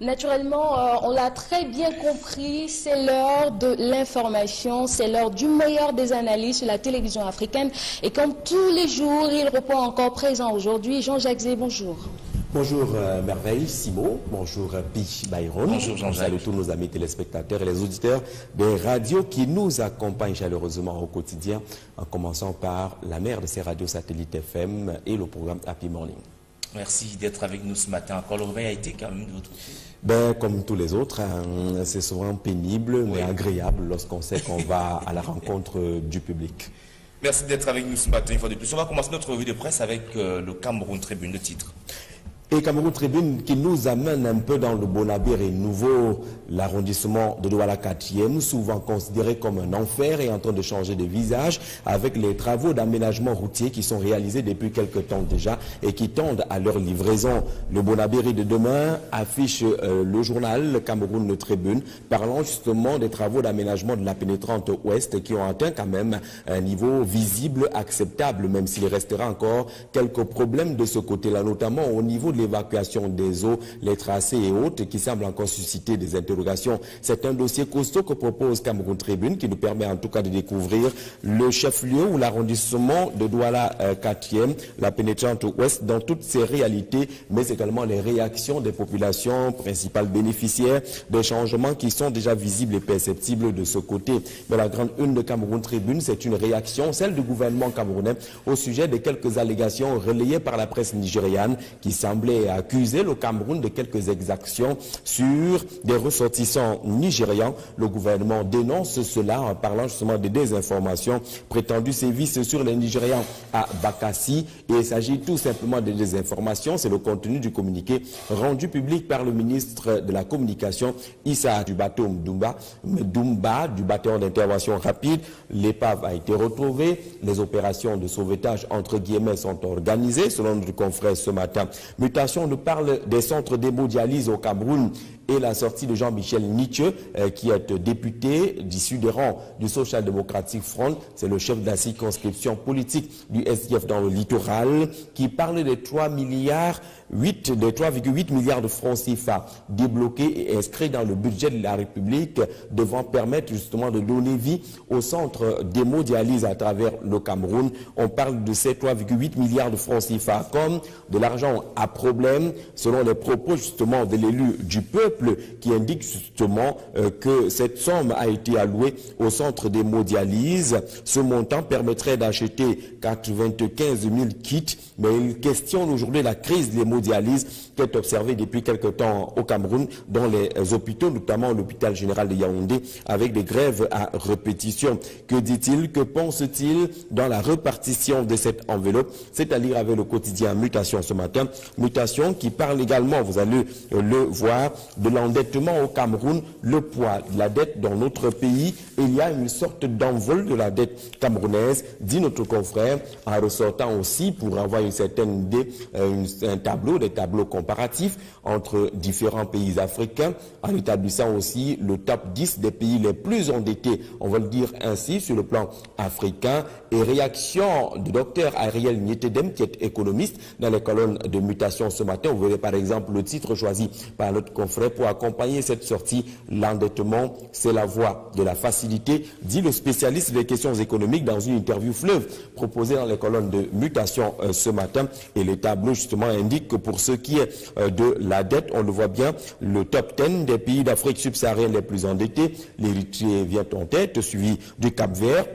Naturellement, on l'a très bien compris, c'est l'heure de l'information, c'est l'heure du meilleur des analyses sur la télévision africaine. Et comme tous les jours, il répond encore présent aujourd'hui. Jean-Jacques Zé, bonjour. Bonjour Merveille, Simo, bonjour Pi Byron. Bonjour Jean-Jacques. Salut tous nos amis téléspectateurs et les auditeurs des radios qui nous accompagnent chaleureusement au quotidien, en commençant par la mère de ces radios satellites FM et le programme Happy Morning. Merci d'être avec nous ce matin. Encore le réveil a été quand même de votre côté? Ben, comme tous les autres, hein, c'est souvent pénible mais agréable lorsqu'on sait qu'on va à la rencontre du public. Merci d'être avec nous ce matin une fois de plus. On va commencer notre revue de presse avec le Cameroun Tribune de titre. Et Cameroun Tribune qui nous amène un peu dans le Bonabir et nouveau, l'arrondissement de Douala 4e, souvent considéré comme un enfer et en train de changer de visage avec les travaux d'aménagement routier qui sont réalisés depuis quelque temps déjà et qui tendent à leur livraison. Le Bonabir de demain affiche le journal le Cameroun Tribune parlant justement des travaux d'aménagement de la pénétrante ouest qui ont atteint quand même un niveau visible, acceptable, même s'il restera encore quelques problèmes de ce côté-là, notamment au niveau de l'évacuation des eaux, les tracés et autres qui semblent encore susciter des interrogations. C'est un dossier costaud que propose Cameroun Tribune qui nous permet en tout cas de découvrir le chef-lieu ou l'arrondissement de Douala 4e, la pénétrante ouest dans toutes ses réalités, mais également les réactions des populations principales bénéficiaires des changements qui sont déjà visibles et perceptibles de ce côté. Mais la grande une de Cameroun Tribune, c'est une réaction, celle du gouvernement camerounais, au sujet de quelques allégations relayées par la presse nigériane qui semblait accuser le Cameroun de quelques exactions sur des ressortissants nigérians. Le gouvernement dénonce cela en parlant justement de désinformations prétendues sévices sur les Nigérians à Bakassi. Et il s'agit tout simplement de désinformations. C'est le contenu du communiqué rendu public par le ministre de la Communication, Issa Dubato Mdoumba, du bataillon d'intervention rapide. L'épave a été retrouvée. Les opérations de sauvetage, entre guillemets, sont organisées, selon notre confrère ce matin. Mutation nous parle des centres d'hémodialyse au Cameroun et la sortie de Jean-Michel Nietzsche, qui est député d'issue des rangs du Social Democratic Front. C'est le chef de la circonscription politique du SDF dans le littoral, qui parle des 3,8 milliards de francs CFA débloqués et inscrits dans le budget de la République, devant permettre justement de donner vie au centre d'hémodialyse à travers le Cameroun. On parle de ces 3,8 milliards de francs CFA comme de l'argent à problème, selon les propos justement de l'élu du peuple, qui indique justement que cette somme a été allouée au centre d'hémodialyse. Ce montant permettrait d'acheter 95 000 kits, mais il questionne aujourd'hui la crise de l'hémodialyse qui est observée depuis quelque temps au Cameroun dans les hôpitaux, notamment l'hôpital général de Yaoundé, avec des grèves à répétition. Que dit-il? Que pense-t-il dans la répartition de cette enveloppe? C'est à lire avec le quotidien Mutation ce matin. Mutation qui parle également, vous allez le voir, de l'endettement au Cameroun, le poids de la dette dans notre pays. Il y a une sorte d'envol de la dette camerounaise, dit notre confrère, en ressortant aussi, pour avoir une certaine idée, des tableaux comparatifs entre différents pays africains, en établissant aussi le top 10 des pays les plus endettés, on va le dire ainsi, sur le plan africain. Et réaction du docteur Ariel Nietedem, qui est économiste, dans les colonnes de Mutation ce matin. Vous verrez par exemple le titre choisi par notre confrère pour accompagner cette sortie. L'endettement, c'est la voie de la facilité, dit le spécialiste des questions économiques dans une interview fleuve proposée dans les colonnes de Mutation ce matin. Et les tableaux justement indiquent que pour ce qui est de la dette, on le voit bien, le top 10 des pays d'Afrique subsaharienne les plus endettés, l'Érythrée vient en tête, suivi du Cap-Vert.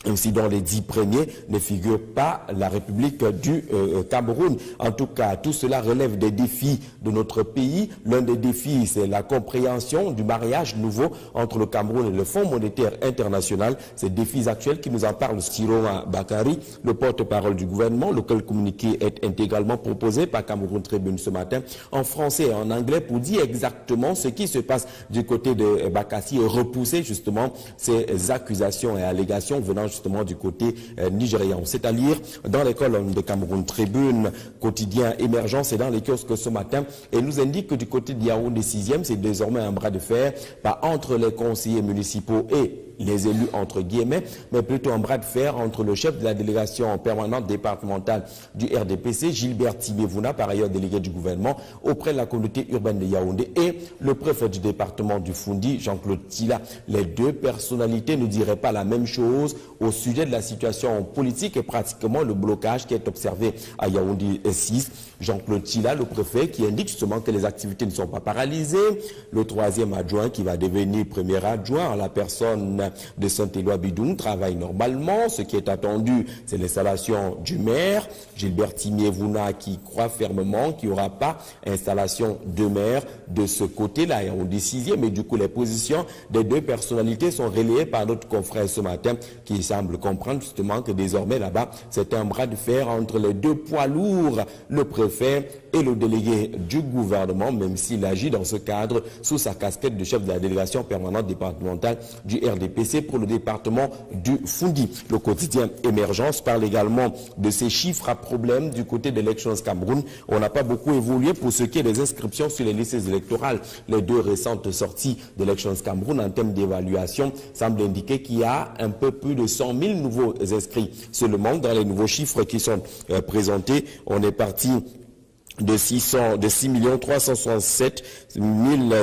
Ainsi, dans les 10 premiers ne figure pas la République du Cameroun. En tout cas, tout cela relève des défis de notre pays. L'un des défis, c'est la compréhension du mariage nouveau entre le Cameroun et le Fonds monétaire international. Ces défis actuels qui nous en parle Siroma Bakari, le porte-parole du gouvernement, lequel communiqué est intégralement proposé par Cameroun Tribune ce matin en français et en anglais pour dire exactement ce qui se passe du côté de Bakassi et repousser justement ces accusations et allégations venant justement du côté nigérian. C'est à lire dans les colonnes de Cameroun Tribune, quotidien Émergence et dans les kiosques ce matin. Et nous indique que du côté de Yaoundé 6e, c'est désormais un bras de fer, pas entre les conseillers municipaux et les élus entre guillemets, mais plutôt un bras de fer entre le chef de la délégation permanente départementale du RDPC, Gilbert Tibévouna, par ailleurs délégué du gouvernement, auprès de la communauté urbaine de Yaoundé, et le préfet du département du Fundi, Jean-Claude Tila. Les deux personnalités ne diraient pas la même chose au sujet de la situation politique et pratiquement le blocage qui est observé à Yaoundé 6. Jean-Claude Tila, le préfet, qui indique justement que les activités ne sont pas paralysées. Le troisième adjoint qui va devenir premier adjoint, à la personne de Saint-Éloi Bidoum, travaille normalement. Ce qui est attendu, c'est l'installation du maire, Gilbert Tibévouna, qui croit fermement qu'il n'y aura pas installation de maire de ce côté-là. Et on décide, mais du coup, les positions des deux personnalités sont relayées par notre confrère ce matin, qui semble comprendre justement que désormais là-bas, c'est un bras de fer entre les deux poids lourds, le préfet et le délégué du gouvernement, même s'il agit dans ce cadre sous sa casquette de chef de la délégation permanente départementale du RDPC pour le département du Fundi. Le quotidien Émergence parle également de ces chiffres à problème du côté d'Elections Cameroun. On n'a pas beaucoup évolué pour ce qui est des inscriptions sur les listes électorales. Les deux récentes sorties d'Elections Cameroun en termes d'évaluation semblent indiquer qu'il y a un peu plus de 100 000 nouveaux inscrits seulement. Dans les nouveaux chiffres qui sont présentés, on est parti de 6 367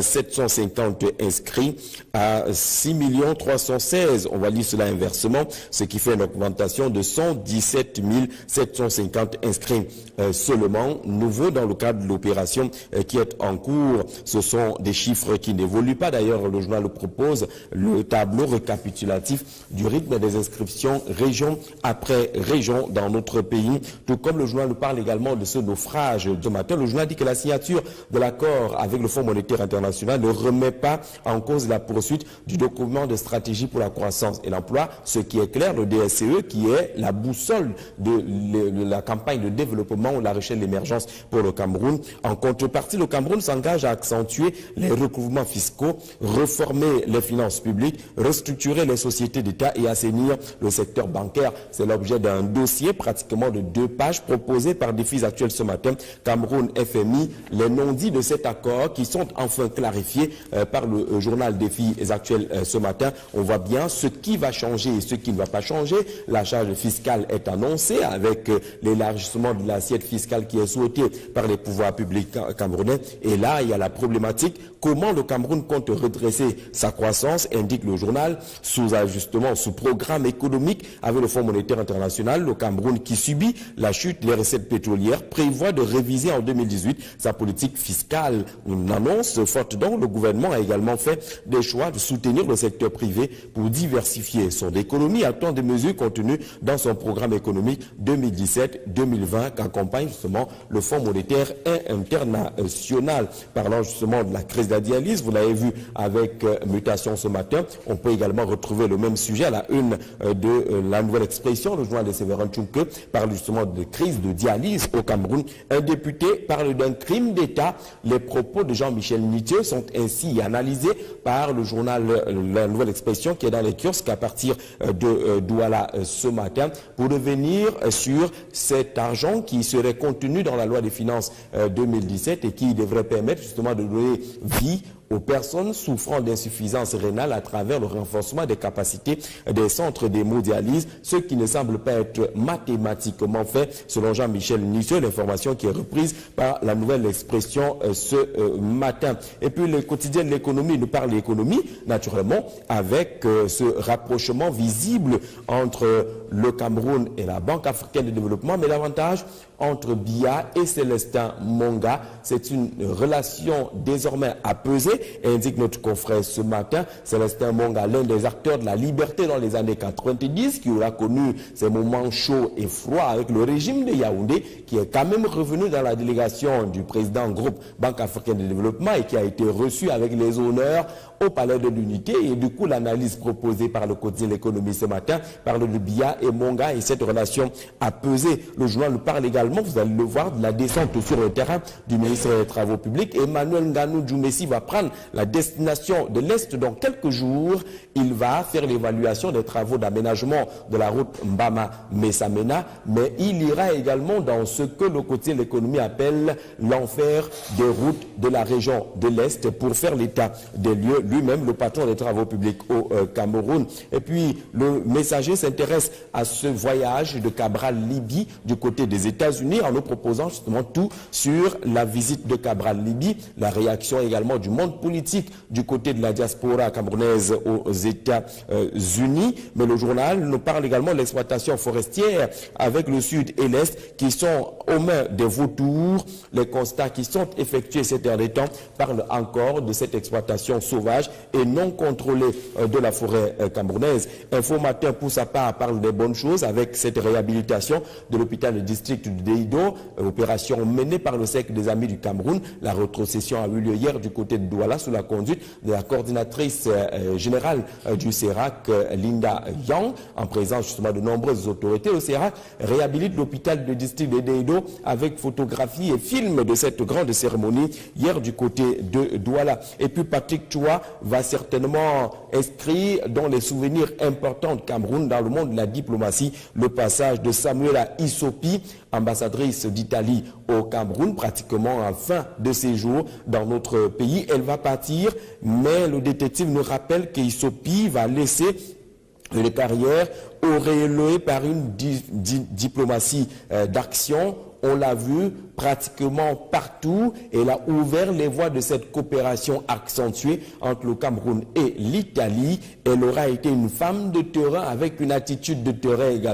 750 inscrits à 6 316. On va lire cela inversement, ce qui fait une augmentation de 117 750 inscrits seulement nouveaux dans le cadre de l'opération qui est en cours. Ce sont des chiffres qui n'évoluent pas. D'ailleurs, le journal le propose, le tableau récapitulatif du rythme des inscriptions région après région dans notre pays, tout comme le journal nous parle également de ce naufrage. Ce matin, le journal dit que la signature de l'accord avec le Fonds monétaire international ne remet pas en cause la poursuite du document de stratégie pour la croissance et l'emploi, ce qui est clair, le DSCE, qui est la boussole de la campagne de développement ou la recherche de l'émergence pour le Cameroun. En contrepartie, le Cameroun s'engage à accentuer les recouvrements fiscaux, réformer les finances publiques, restructurer les sociétés d'État et assainir le secteur bancaire. C'est l'objet d'un dossier pratiquement de 2 pages proposé par Défis Actuels ce matin. Cameroun FMI, les non-dits de cet accord qui sont enfin clarifiés par le journal Défis Actuels ce matin. On voit bien ce qui va changer et ce qui ne va pas changer. La charge fiscale est annoncée avec l'élargissement de l'assiette fiscale qui est souhaité par les pouvoirs publics camerounais. Et là, il y a la problématique. Comment le Cameroun compte redresser sa croissance, indique le journal, sous ajustement, sous programme économique avec le Fonds monétaire international. Le Cameroun qui subit la chute des recettes pétrolières prévoit de réviser en 2018 sa politique fiscale. Une annonce forte dont le gouvernement a également fait des choix de soutenir le secteur privé pour diversifier son économie à temps de mesures contenues dans son programme économique 2017-2020 qu'accompagne justement le Fonds monétaire international. Parlant justement de la crise de la dialyse, vous l'avez vu avec Mutation ce matin, on peut également retrouver le même sujet à la une de la Nouvelle Expression. Le journal de Séverin Tchouke parle justement de crise de dialyse au Cameroun. Un député députés parlent d'un crime d'État. Les propos de Jean-Michel Nitieux sont ainsi analysés par le journal La Nouvelle Expression qui est dans les kiosques à partir de Douala ce matin pour revenir sur cet argent qui serait contenu dans la loi des finances 2017 et qui devrait permettre justement de donner vie aux personnes souffrant d'insuffisance rénale à travers le renforcement des capacités des centres d'hémodialyse, ce qui ne semble pas être mathématiquement fait selon Jean-Michel Nitieux, l'information qui est reprise par La Nouvelle Expression ce matin. Et puis le quotidien de l'économie nous parle d'économie, naturellement, avec ce rapprochement visible entre le Cameroun et la Banque africaine de développement, mais davantage entre Biya et Célestin Monga. C'est une relation désormais apaisée, indique notre confrère ce matin. Célestin Monga, l'un des acteurs de la liberté dans les années 90, qui aura connu ces moments chauds et froids avec le régime de Yaoundé, qui est quand même revenu dans la délégation du président groupe Banque africaine de développement et qui a été reçu avec les honneurs au Palais de l'Unité. Et du coup, l'analyse proposée par le quotidien de l'économie ce matin parle de Biya et Monga et cette relation apaisée. Le journal nous parle également, vous allez le voir, de la descente sur le terrain du ministre des Travaux publics. Emmanuel Nganou Djoumessi va prendre la destination de l'Est dans quelques jours. Il va faire l'évaluation des travaux d'aménagement de la route Mbama-Messamena, mais il ira également dans ce que le quotidien de l'économie appelle l'enfer des routes de la région de l'Est pour faire l'état des lieux, lui-même le patron des travaux publics au Cameroun. Et puis le Messager s'intéresse à ce voyage de Cabral Libye du côté des États-Unis en nous proposant justement tout sur la visite de Cabral Libye, la réaction également du monde politique du côté de la diaspora camerounaise aux États-Unis. Mais le journal nous parle également de l'exploitation forestière avec le Sud et l'Est qui sont aux mains des vautours. Les constats qui sont effectués ces derniers temps parlent encore de cette exploitation sauvage et non contrôlée de la forêt camerounaise. Info Matin, pour sa part, parle des bonnes choses avec cette réhabilitation de l'hôpital de district de Deido, opération menée par le Cercle des Amis du Cameroun. La rétrocession a eu lieu hier du côté de Douala sous la conduite de la coordinatrice générale du CERAC, Linda Yang, en présence justement de nombreuses autorités. Le CERAC réhabilite l'hôpital de district de Deido avec photographie et film de cette grande cérémonie hier du côté de Douala. Et puis Patrick Choua va certainement inscrire dans les souvenirs importants de Cameroun dans le monde de la diplomatie le passage de Samuela Isopi, ambassadrice d'Italie au Cameroun, pratiquement en fin de séjour dans notre pays. Elle va partir, mais le détective nous rappelle qu'Isopi va laisser une carrière auréolée par une diplomatie d'action. On l'a vu pratiquement partout. Elle a ouvert les voies de cette coopération accentuée entre le Cameroun et l'Italie. Elle aura été une femme de terrain avec une attitude de terrain également.